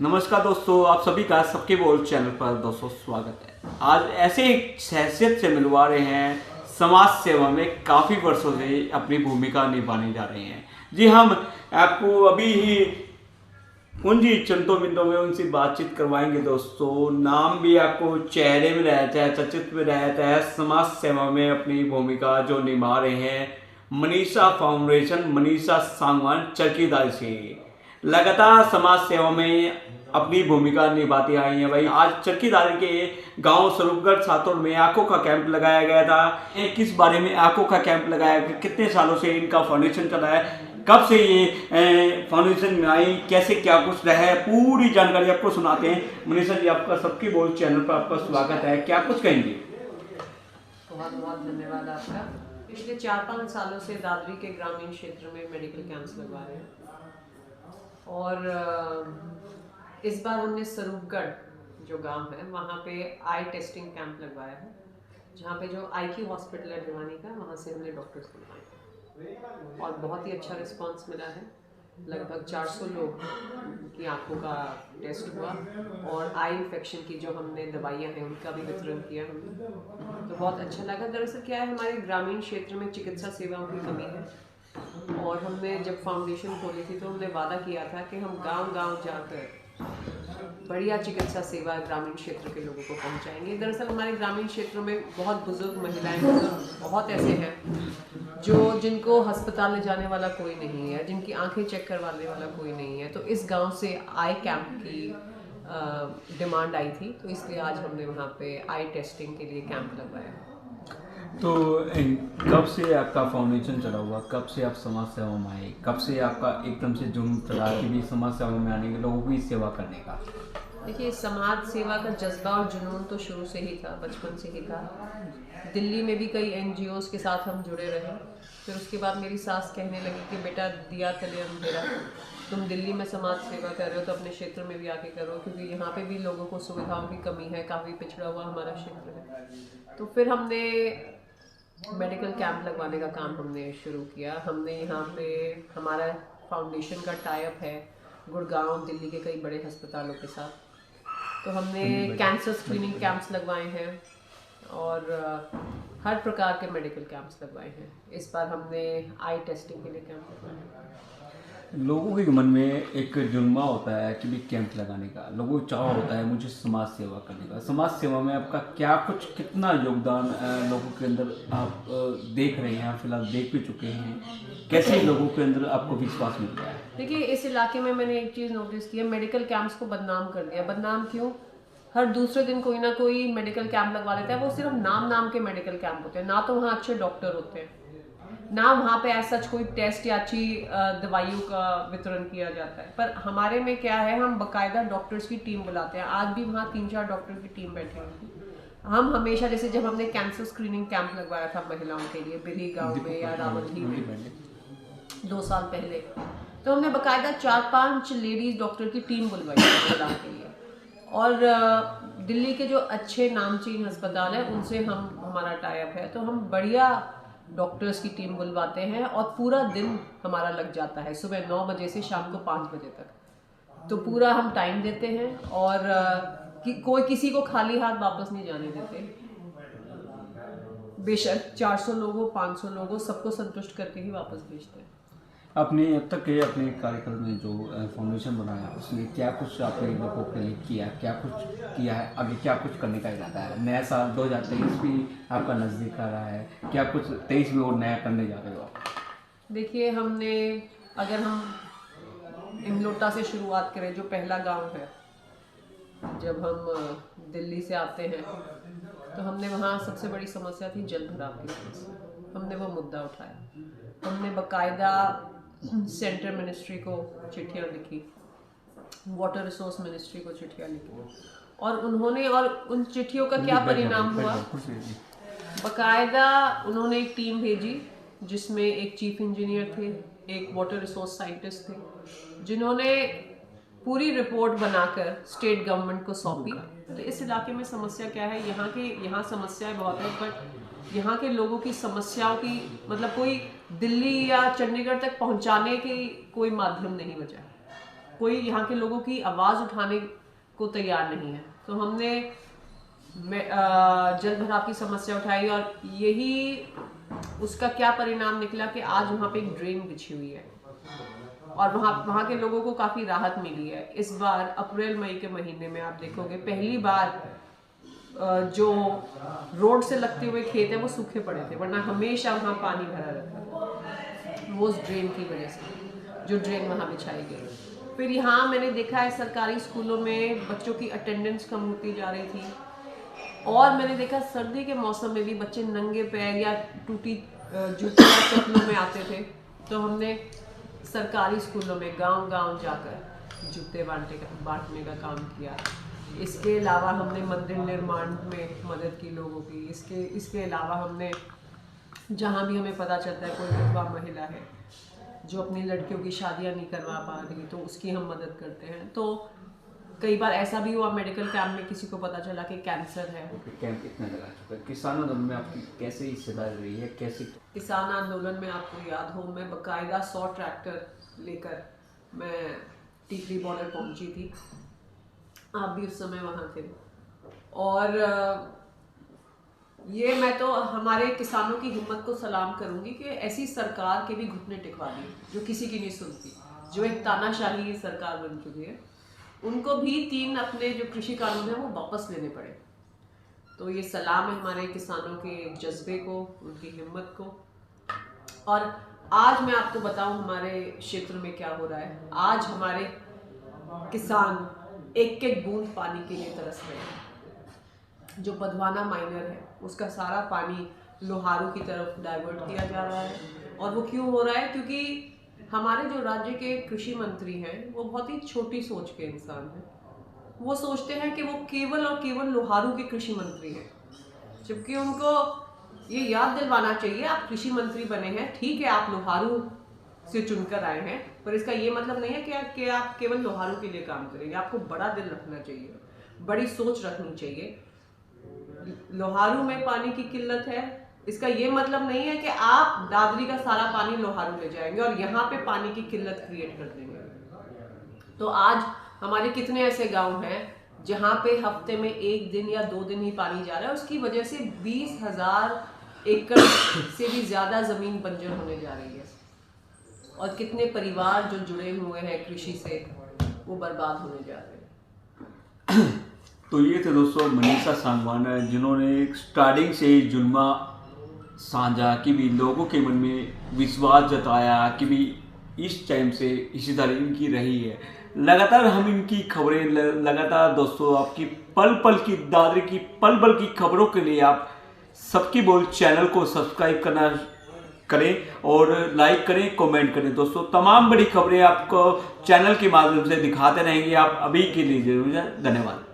नमस्कार दोस्तों, आप सभी का सबके बोल चैनल पर दोस्तों स्वागत है। आज ऐसे एक शख्सियत से मिलवा रहे हैं, समाज सेवा में काफ़ी वर्षों से अपनी भूमिका निभाने जा रहे हैं। जी हम आपको अभी ही कुछ ही चंदों मिनटों में उनसे बातचीत करवाएंगे दोस्तों। नाम भी आपको चेहरे में रहता है, चर्चित में रहता है। समाज सेवा में अपनी भूमिका जो निभा रहे हैं, मनीषा फाउंडेशन, मनीषा सांगवान चरखीदार से लगातार समाज सेवा में अपनी भूमिका निभाती आई हैं। भाई आज चरखीदारी के गांव स्वरूपगढ़ छात्र में आंखों का कैंप लगाया गया था। किस बारे में आंखों का कैंप लगाया गया, कितने सालों से इनका फाउंडेशन चला है, कब से ये फाउंडेशन में आई, कैसे क्या कुछ रहा है, पूरी जानकारी आपको सुनाते हैं। मनीषा जी, आपका सबकी बोल चैनल पर आपका स्वागत है। क्या कुछ कहेंगे? बहुत बहुत धन्यवाद आपका। पिछले 4-5 सालों से दादरी के ग्रामीण क्षेत्र में मेडिकल कैंप्स लगवा रहे हैं और इस बार हमने स्वरूपगढ़ जो गांव है वहाँ पे आई टेस्टिंग कैंप लगवाया है, जहाँ पे जो IQ हॉस्पिटल है भिवानी का, वहाँ से हमने डॉक्टर्स बुलवाए और बहुत ही अच्छा रिस्पांस मिला है। लगभग 400 लोग की आंखों का टेस्ट हुआ और आई इन्फेक्शन की जो हमने दवाइयाँ हैं उनका भी वितरण किया हमने, तो बहुत अच्छा लगा। दरअसल क्या है, हमारे ग्रामीण क्षेत्र में चिकित्सा सेवाओं की कमी है और हमने जब फाउंडेशन खोली थी तो हमने वादा किया था कि हम गांव-गांव जाकर बढ़िया चिकित्सा सेवा ग्रामीण क्षेत्र के लोगों को पहुंचाएंगे। दरअसल हमारे ग्रामीण क्षेत्रों में बहुत बुजुर्ग महिलाएं, बहुत ऐसे हैं जिनको अस्पताल ले जाने वाला कोई नहीं है, जिनकी आंखें चेक करवाने वाला कोई नहीं है। तो इस गांव से आई कैंप की डिमांड आई थी, तो इसलिए आज हमने वहाँ पे आई टेस्टिंग के लिए कैंप लगवाया। तो कब से आपका फाउंडेशन चला हुआ, कब से आप समाज सेवा में आए, कब से आपका एकदम से जुनून चला कि भी समाज सेवा में आने के लोगों की सेवा करने का? देखिए, समाज सेवा का जज्बा और जुनून तो शुरू से ही था, बचपन से ही था। दिल्ली में भी कई NGOs के साथ हम जुड़े रहे। फिर उसके बाद मेरी सास कहने लगी कि बेटा दिया तले अंधेरा, तुम दिल्ली में समाज सेवा कर रहे हो तो अपने क्षेत्र में भी आके करो, क्योंकि यहाँ पे भी लोगों को सुविधाओं की कमी है, काफ़ी पिछड़ा हुआ हमारा क्षेत्र है। तो फिर हमने मेडिकल कैंप लगवाने का काम हमने शुरू किया। हमने यहाँ पे हमारा फाउंडेशन का टाई अप है गुड़गांव, दिल्ली के कई बड़े अस्पतालों के साथ। तो हमने कैंसर स्क्रीनिंग कैंप्स लगवाए हैं और हर प्रकार के मेडिकल कैंप्स लगवाए हैं। इस बार हमने आई टेस्टिंग के लिए कैंप लगवाए हैं। लोगों के मन में एक जुनून होता है कि भी कैंप लगाने का, लोगों को चाह होता है मुझे समाज सेवा करने का। समाज सेवा में आपका क्या कुछ, कितना योगदान लोगों के अंदर आप देख रहे हैं, फिलहाल देख भी चुके हैं, कैसे लोगों के अंदर आपको विश्वास मिल रहा है? देखिए, इस इलाके में मैंने एक चीज़ नोटिस की है, मेडिकल कैंप्स को बदनाम कर दिया। बदनाम क्यों? हर दूसरे दिन कोई ना कोई मेडिकल कैंप लगवा लेता है। वो सिर्फ नाम के मेडिकल कैंप होते हैं, ना तो वहाँ अच्छे डॉक्टर होते हैं, ना वहाँ पे ऐसा कोई टेस्ट या अच्छी दवाइयों का वितरण किया जाता है। पर हमारे में क्या है, हम बाकायदा डॉक्टर्स की टीम बुलाते हैं। आज भी वहाँ 3-4 डॉक्टर की टीम बैठी हुई थी। हम हमेशा, जैसे जब हमने कैंसर स्क्रीनिंग कैंप लगवाया था महिलाओं के लिए बिरही गाँव में या रावंथली में 2 साल पहले, तो हमने बाकायदा 4-5 लेडीज डॉक्टर की टीम बुलवाई महिलाओं के लिए। और दिल्ली के जो अच्छे नामचीन अस्पताल है उनसे हमारा टाई अप है, तो हम बढ़िया डॉक्टर्स की टीम बुलवाते हैं और पूरा दिन हमारा लग जाता है, सुबह 9 बजे से शाम को 5 बजे तक। तो पूरा हम टाइम देते हैं और कोई किसी को खाली हाथ वापस नहीं जाने देते। बेशक 400 लोगों, 500 लोगों, सबको संतुष्ट करके ही वापस भेजते हैं। आपने अब तक के अपने कार्यकाल में जो फाउंडेशन बनाया उसमें क्या कुछ आपने लोगों के लिए किया, क्या कुछ किया है, आगे क्या कुछ करने का इरादा है? नया साल 2023 भी आपका नज़दीक आ रहा है, क्या कुछ 23 में और नया करने जा रहे हो आप? देखिए, हमने, अगर हम इमलोटा से शुरुआत करें, जो पहला गांव है, जब हम दिल्ली से आते हैं तो हमने वहाँ सबसे बड़ी समस्या थी जल भराव की समस्या। हमने वो मुद्दा उठाया। हमने बाकायदा सेंट्रल मिनिस्ट्री को चिट्ठियाँ लिखी, वाटर रिसोर्स मिनिस्ट्री को चिट्ठियाँ लिखी और उन्होंने, और उन चिट्ठियों का क्या परिणाम हुआ, बाकायदा उन्होंने एक टीम भेजी जिसमें एक चीफ इंजीनियर थे, एक वाटर रिसोर्स साइंटिस्ट थे, जिन्होंने पूरी रिपोर्ट बनाकर स्टेट गवर्नमेंट को सौंपी। तो इस इलाके में समस्या क्या है, यहाँ समस्याएं बहुत है, बट यहाँ के लोगों की समस्याओं की, मतलब कोई दिल्ली या चंडीगढ़ तक पहुँचाने की कोई माध्यम नहीं बचा। कोई यहाँ के लोगों की आवाज़ उठाने को तैयार नहीं है। तो हमने जल भराव की समस्या उठाई और यही उसका क्या परिणाम निकला कि आज वहाँ पे एक ड्रेन बिछी हुई है और वहाँ के लोगों को काफ़ी राहत मिली है। इस बार अप्रैल मई के महीने में आप देखोगे पहली बार जो रोड से लगते हुए खेत है वो सूखे पड़े थे, वरना हमेशा वहाँ पानी भरा रहता था वो उस ड्रेन की वजह से, जो ड्रेन वहाँ बिछाई गई। फिर यहाँ मैंने देखा है सरकारी स्कूलों में बच्चों की अटेंडेंस कम होती जा रही थी और मैंने देखा सर्दी के मौसम में भी बच्चे नंगे पैर या टूटी जूते या चप्पलों में आते थे। तो हमने सरकारी स्कूलों में गांव-गांव जाकर जूते बांटने का काम किया। इसके अलावा हमने मंदिर निर्माण में मदद की लोगों की। इसके अलावा हमने जहाँ भी हमें पता चलता है कोई विधवा महिला है जो अपनी लड़कियों की शादियाँ नहीं करवा पा रही तो उसकी हम मदद करते हैं। तो कई बार ऐसा भी हुआ मेडिकल कैंप में किसी को पता चला कि कैंसर है। कैंप कितना लगा चुका है? किसान आंदोलन में आपकी कैसे हिस्सेदारी रही है? कैसे किसान आंदोलन में आपको याद हो मैं बाकायदा 100 ट्रैक्टर लेकर मैं टीकरी बॉर्डर पहुंची थी, आप भी उस समय वहाँ थे। और ये मैं तो हमारे किसानों की हिम्मत को सलाम करूंगी कि ऐसी सरकार के भी घुटने टिकवा दी जो किसी की नहीं सुनती, जो एक तानाशाही सरकार बन चुकी है। उनको भी 3 अपने जो कृषि कानून है वो वापस लेने पड़े। तो ये सलाम है हमारे किसानों के जज्बे को, उनकी हिम्मत को। और आज मैं आपको बताऊं हमारे क्षेत्र में क्या हो रहा है। आज हमारे किसान एक एक बूंद पानी के लिए तरस रहे हैं। जो बधवाना माइनर है उसका सारा पानी लोहारू की तरफ डाइवर्ट किया जा रहा है। और वो क्यों हो रहा है? क्योंकि हमारे जो राज्य के कृषि मंत्री हैं वो बहुत ही छोटी सोच के इंसान हैं। वो सोचते हैं कि वो केवल और केवल लोहारू के कृषि मंत्री हैं, जबकि उनको ये याद दिलवाना चाहिए आप कृषि मंत्री बने हैं, ठीक है आप लोहारू से चुनकर आए हैं, पर इसका ये मतलब नहीं है कि आप केवल लोहारू के लिए काम करेंगे। आपको बड़ा दिल रखना चाहिए, बड़ी सोच रखनी चाहिए। लोहारू में पानी की किल्लत है, इसका ये मतलब नहीं है कि आप दादरी का सारा पानी लोहारू ले जाएंगे और यहाँ पे पानी की किल्लत क्रिएट कर देंगे। तो आज हमारे कितने ऐसे गांव हैं जहाँ पे हफ्ते में 1 दिन या 2 दिन ही पानी जा रहा है, उसकी वजह से 20,000 एकड़ से भी ज्यादा जमीन बंजर होने जा रही है और कितने परिवार जो जुड़े हुए हैं कृषि से वो बर्बाद होने जा रहे हैं। तो ये थे दोस्तों मनीषा सांगवान जिन्होंने स्टार्टिंग से ही जुल्मा साझा कि भी लोगों के मन में विश्वास जताया कि भी इस टाइम से हिस्सेदारी इनकी रही है। लगातार हम इनकी खबरें लगातार दोस्तों आपकी पल पल की दादरी की पल पल की खबरों के लिए आप सबकी बोल चैनल को सब्सक्राइब करना करें और लाइक करें, कमेंट करें। दोस्तों तमाम बड़ी खबरें आपको चैनल के माध्यम से दिखाते रहेंगे। आप अभी के लिए जरूर धन्यवाद।